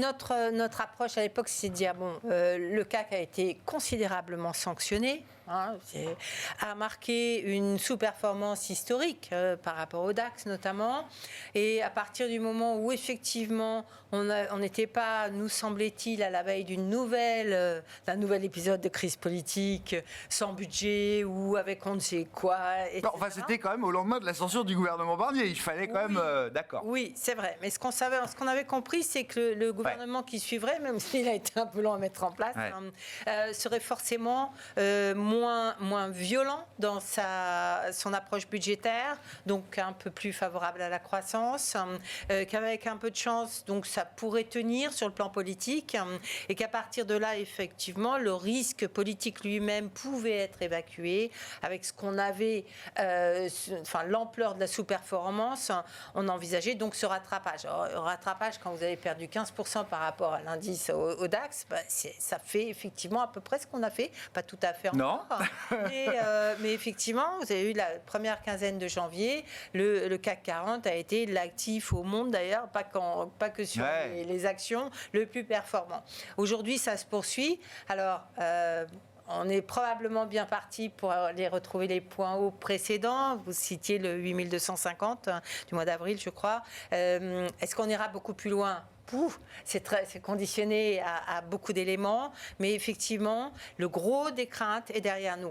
notre approche à l'époque, c'est de dire, le CAC a été considérablement sanctionné, a marqué une sous-performance historique par rapport au DAX notamment, et à partir du moment où effectivement on n'était pas, nous semblait-il, à la veille d'un nouvel épisode de crise politique, sans budget ou avec on ne sait quoi, etc. Enfin, c'était quand même au lendemain de la censure du gouvernement Barnier, il fallait quand même... d'accord. Oui, c'est vrai, mais ce qu'on avait compris, c'est que le gouvernement qui suivrait, même s'il a été un peu long à mettre en place, serait forcément moins violent dans son approche budgétaire, donc un peu plus favorable à la croissance, qu'avec un peu de chance, donc ça pourrait tenir sur le plan politique, et qu'à partir de là, effectivement, le risque politique lui-même pouvait être évacué avec ce qu'on avait, l'ampleur de la sous-performance, on envisageait donc ce rattrapage. Alors, rattrapage, quand vous avez perdu 15% par rapport à l'indice au DAX, ça fait effectivement à peu près ce qu'on a fait, pas tout à fait encore. Mais effectivement, vous avez eu la première quinzaine de janvier, le CAC 40 a été l'actif au monde d'ailleurs, pas que sur les actions, le plus performant. Aujourd'hui, ça se poursuit. Alors, on est probablement bien parti pour aller retrouver les points hauts précédents. Vous citiez le 8250 du mois d'avril, je crois. Est-ce qu'on ira beaucoup plus loin ? C'est conditionné à beaucoup d'éléments, mais effectivement, le gros des craintes est derrière nous.